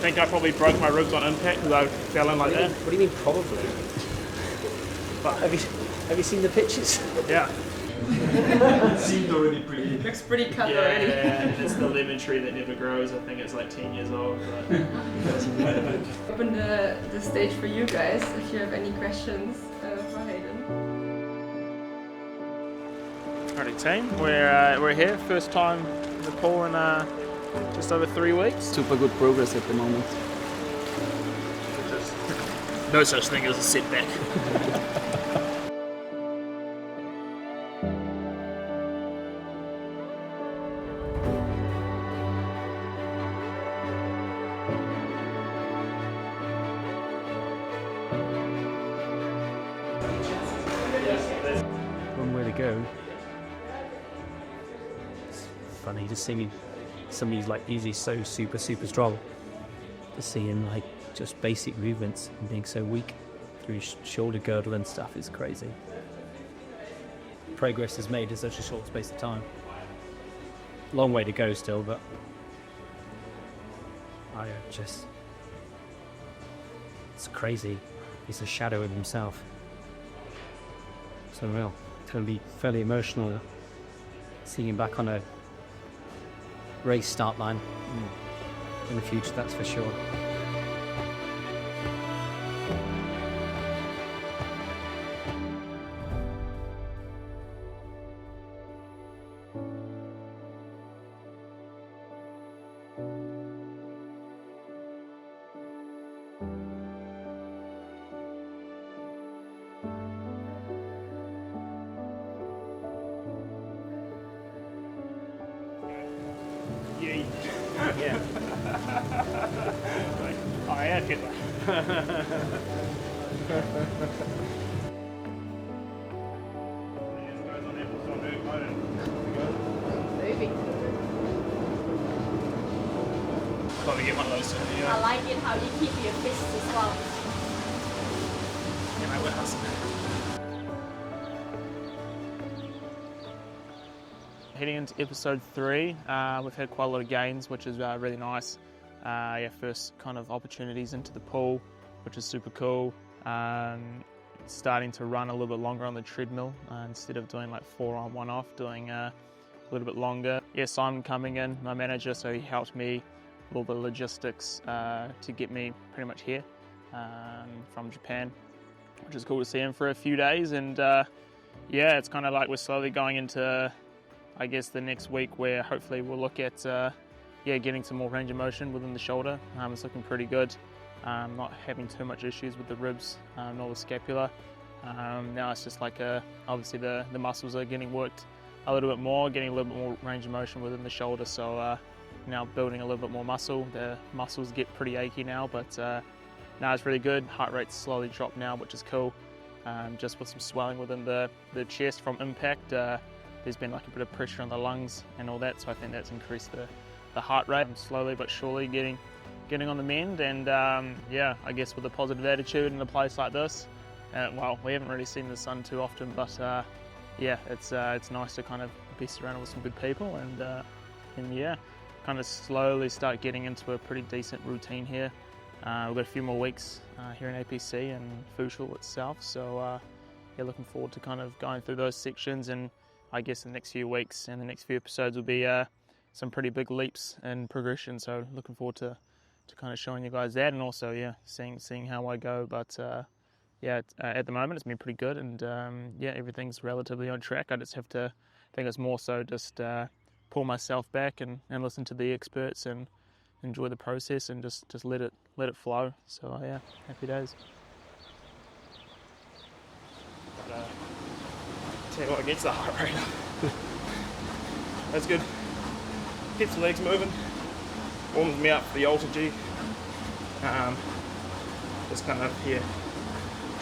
think I probably broke my ribs on impact because I fell in like that. What do you mean probably? But Have you seen the pictures? yeah. It seemed already pretty. Looks pretty cut Yeah, already. it's the lemon tree that never grows. I think it's like 10 years old. But Open the stage for you guys if you have any questions for Hayden. alrighty, team, we're here. First time in the pool in just over 3 weeks. Super good progress at the moment. No such thing as a setback. One way to go. It's funny to see somebody's like usually so super strong. To see him like just basic movements and being so weak through his shoulder girdle and stuff is crazy. Progress is made in such a short space of time. Long way to go still, but it's crazy. He's a shadow of himself. So real. It's going to be fairly emotional seeing him back on a race start line in the future, that's for sure. Yeah. Oh yeah, good one. Moving. Probably get one of those soon. I Yeah. like it how you keep your fists as well. Yeah, my warehouse. Heading into episode 3, we've had quite a lot of gains, which is really nice. First kind of opportunities into the pool, which is super cool. Starting to run a little bit longer on the treadmill instead of doing like 4 on 1 off, doing a little bit longer. Yeah, Simon coming in, my manager, so he helped me with all the logistics to get me pretty much here from Japan, which is cool to see him for a few days. And yeah, it's kind of like we're slowly going into, I guess, the next week where hopefully we'll look at getting some more range of motion within the shoulder. It's looking pretty good. Not having too much issues with the ribs nor the scapula. Now it's just like obviously the muscles are getting worked a little bit more, getting a little bit more range of motion within the shoulder. So now building a little bit more muscle. The muscles get pretty achy now, but now it's really good. Heart rate's slowly dropped now, which is cool. Just with some swelling within the chest from impact. There's been like a bit of pressure on the lungs and all that, so I think that's increased the heart rate. I'm slowly but surely getting on the mend, and yeah, I guess with a positive attitude in a place like this, well, we haven't really seen the sun too often, but yeah, it's nice to kind of be surrounded with some good people, and yeah, kind of slowly start getting into a pretty decent routine here. We've got a few more weeks here in APC and Fushul itself, so yeah, looking forward to kind of going through those sections, and I guess the next few weeks and the next few episodes will be some pretty big leaps in progression. So looking forward to kind of showing you guys that, and also yeah, seeing how I go. But yeah, at the moment it's been pretty good, and yeah, everything's relatively on track. I just have to, I think it's more so just pull myself back and listen to the experts and enjoy the process and just let it flow. So yeah, happy days. But, tell you what, gets the heart rate up. That's good. Keeps the legs moving. Warms me up for the Alter G. Just kind of here,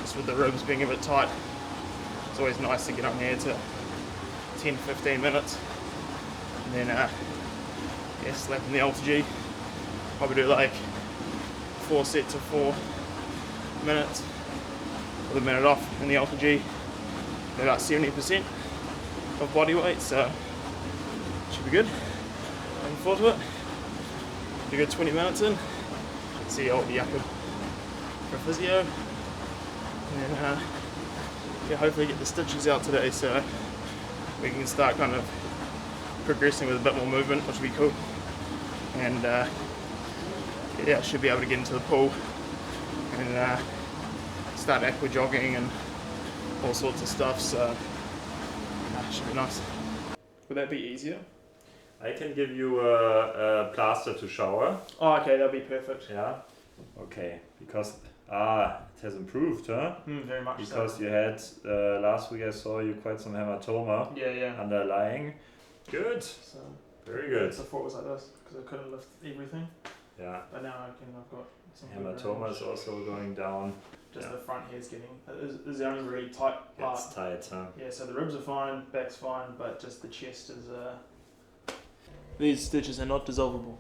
just with the ribs being a bit tight. It's always nice to get on here to 10-15 minutes. And then yeah, slapping the Alter G. Probably do like 4 sets of 4 minutes with a minute off in the Alter G. About 70% of body weight, so should be good. Looking forward to it. Do a good 20 minutes in, see I'll be up for physio, and yeah, hopefully get the stitches out today so we can start kind of progressing with a bit more movement, which will be cool. And yeah, I should be able to get into the pool and start aqua jogging and all sorts of stuff, so should be nice. Would that be easier? I can give you a plaster to shower. Oh, okay, that'll be perfect. Yeah. Okay. Because it has improved, huh? Very much Because so. you had last week I saw you quite some hematoma Yeah. underlying. Good. So Very good. before it was like this because I couldn't lift everything, Yeah. but now I've got some good Hematoma range. is also going down. Just yeah. the front hair's getting is the only really tight part. It's tight, huh? Yeah, so the ribs are fine, back's fine, but just the chest is. These stitches are not dissolvable.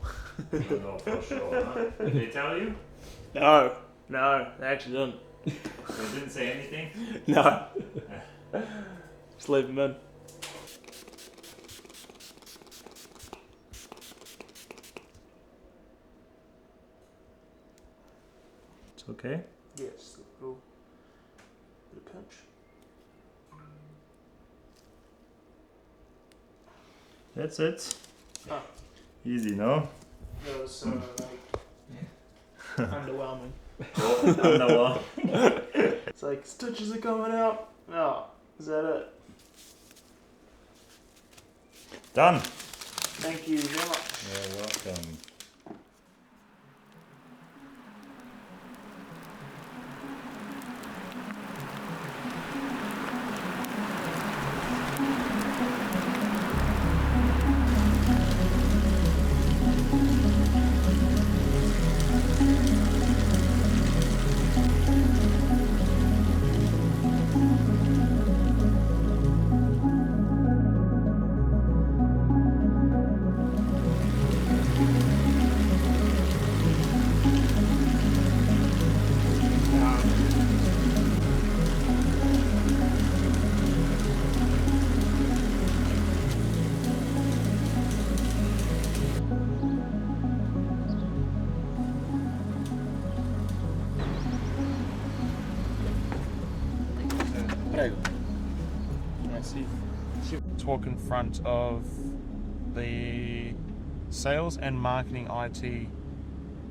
No, for sure. Huh? Did they tell you? No, they actually didn't. They didn't say anything? No. Just leave them in. It's okay. Yes, a little bit of pinch. That's it. Ah. Easy, no? That was underwhelming. Underwater. It's like stitches are coming out. Oh, is that it? Done. Thank you very much. You're welcome. Let's walk in front of the sales and marketing IT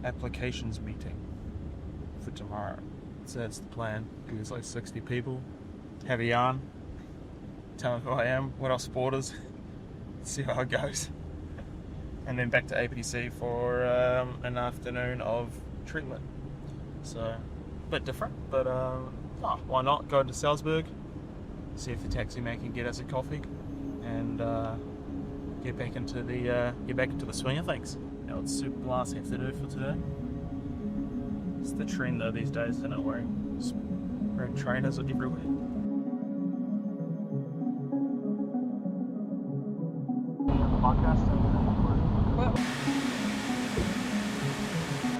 applications meeting for tomorrow. So that's the plan. There's like 60 people. Have a yarn. Tell them who I am, what our sport is. See how it goes. And then back to APC for an afternoon of treatment. So, a bit different, but why not? Go to Salzburg, see if the taxi man can get us a coffee, and get back into the swing of things. Now what Super Blast have to do for today. It's the trend though these days, they're not wearing trainers everywhere.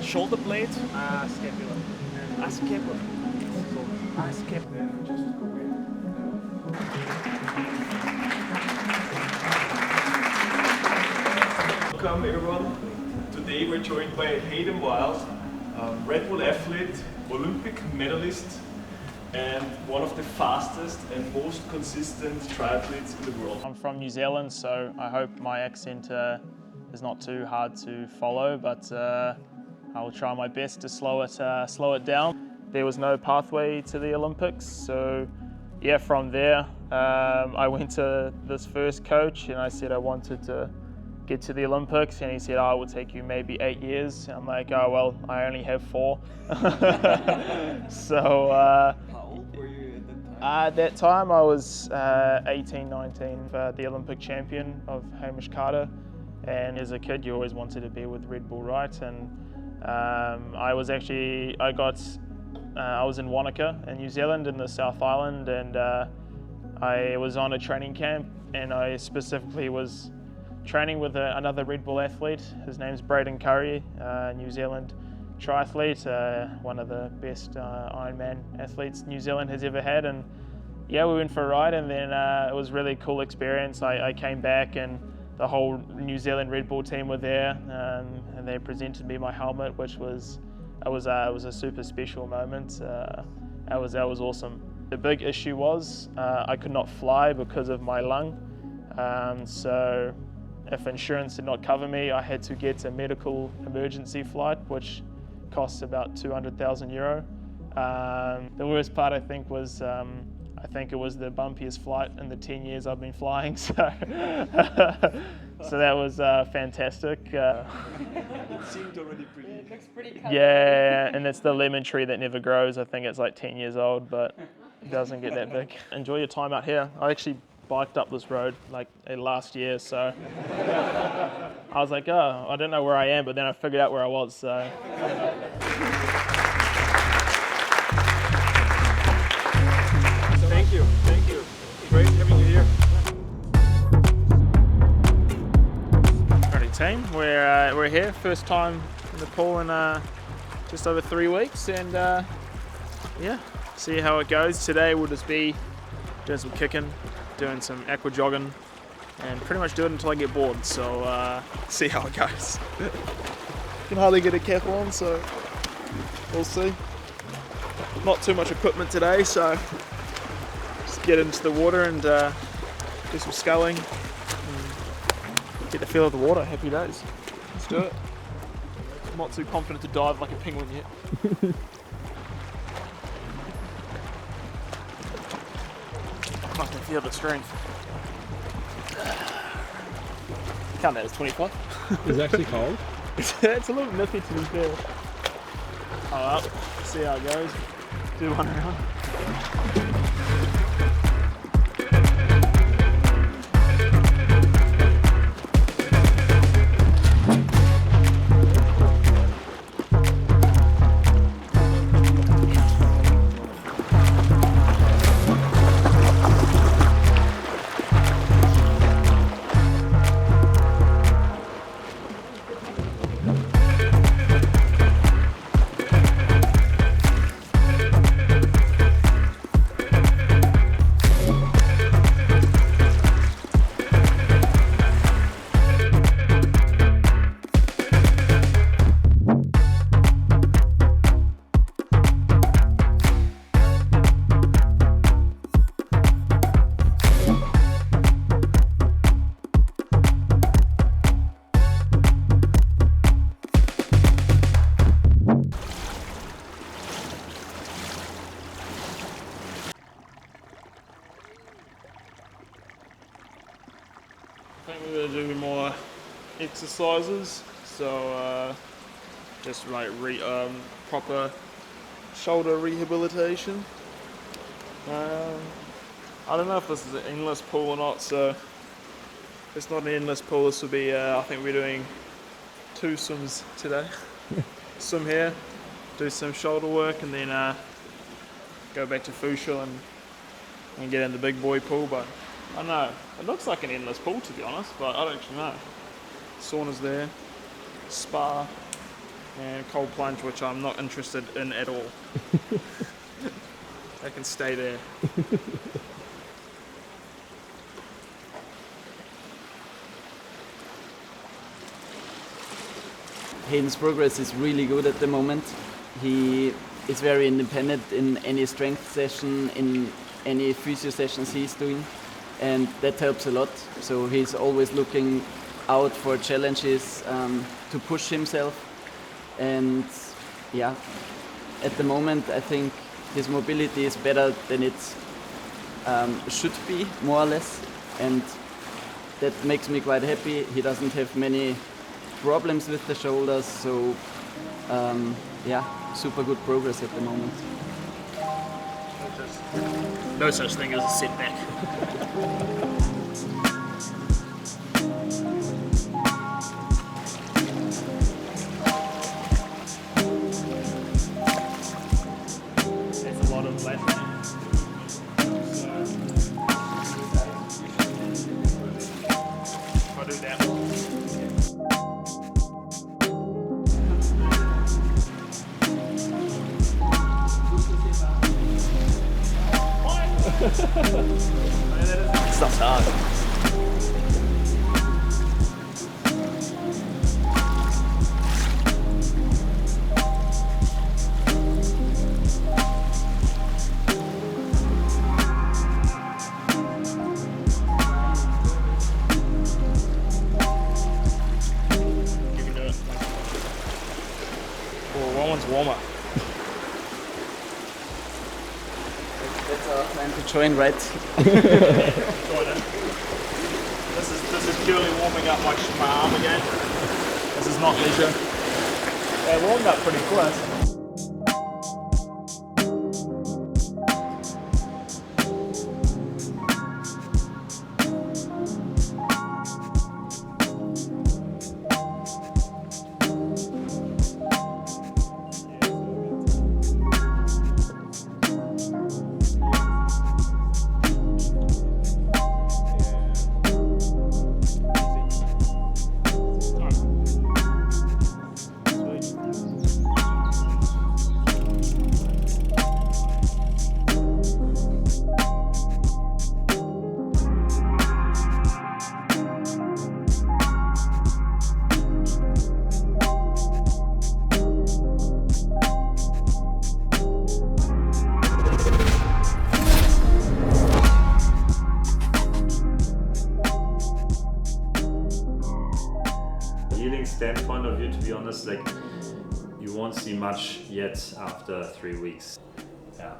Shoulder blade, scapula. Scapula. Scapula. Welcome everyone. Today we're joined by Hayden Wild, Red Bull athlete, Olympic medalist, and one of the fastest and most consistent triathletes in the world. I'm from New Zealand, so I hope my accent is not too hard to follow, but I will try my best to slow it down. There was no pathway to the Olympics, so yeah, from there I went to this first coach and I said I wanted to get to the Olympics, and he said, oh, it will take you maybe 8 years. And I'm like, oh well, I only have 4. So How old were you at that time? at that time I was 18, 19, the Olympic champion of Hamish Carter, and as a kid you always wanted to be with Red Bull, right? And I was in Wanaka in New Zealand in the South Island, and I was on a training camp, and I specifically was training with another Red Bull athlete. His name's Braden Curry, New Zealand triathlete, one of the best Ironman athletes New Zealand has ever had. And yeah, we went for a ride, and then it was a really cool experience. I came back and the whole New Zealand Red Bull team were there, and they presented me my helmet, which was it was a super special moment. That was awesome. The big issue was I could not fly because of my lung. So if insurance did not cover me, I had to get a medical emergency flight, which costs about 200,000 euro. The worst part, I think, was I think it was the bumpiest flight in the 10 years I've been flying. So, so that was fantastic. It seemed already pretty. It looks pretty covered. Yeah, and it's the lemon tree that never grows. I think it's like 10 years old, but it doesn't get that big. Enjoy your time out here. I actually biked up this road like last year, so I was like, oh, I don't know where I am, but then I figured out where I was. So. Thank you. Great having you here. Alrighty team, we're here, first time in the pool in just over 3 weeks, and yeah, see how it goes. Today we'll just be doing some kicking, doing some aqua jogging, and pretty much do it until I get bored, so see how it goes. Can hardly get a cap on, so we'll see. Not too much equipment today, so just get into the water and do some sculling, and get the feel of the water. Happy days. Let's do it. I'm not too confident to dive like a penguin yet. I can feel the strength. Count that as 25. It's actually cold. It's a little nippy to be fair. Oh well, see how it goes. Do one round. I think we're going to do more exercises, so just like proper shoulder rehabilitation. I don't know if this is an endless pool or not, so if it's not an endless pool, this will be, I think we're doing 2 swims today. Swim here, do some shoulder work, and then go back to Fushel and get in the big boy pool, but I don't know. It looks like an endless pool, to be honest, but I don't actually know. Sauna's there, spa, and cold plunge, which I'm not interested in at all. They can stay there. Hayden's progress is really good at the moment. He is very independent in any strength session, in any physio sessions he's doing, and that helps a lot. So he's always looking out for challenges to push himself, and yeah, at the moment I think his mobility is better than it should be, more or less, and that makes me quite happy. He doesn't have many problems with the shoulders, so yeah, super good progress at the moment. No such thing as a setback. That's a lot of left. I'll do that. Stuff's hard. one's warmer. That's our time to join, right? Join in. This is purely warming up my arm again. This is not leisure. They warmed up pretty quick. Healing standpoint of view, to be honest, like you won't see much yet after 3 weeks. Yeah.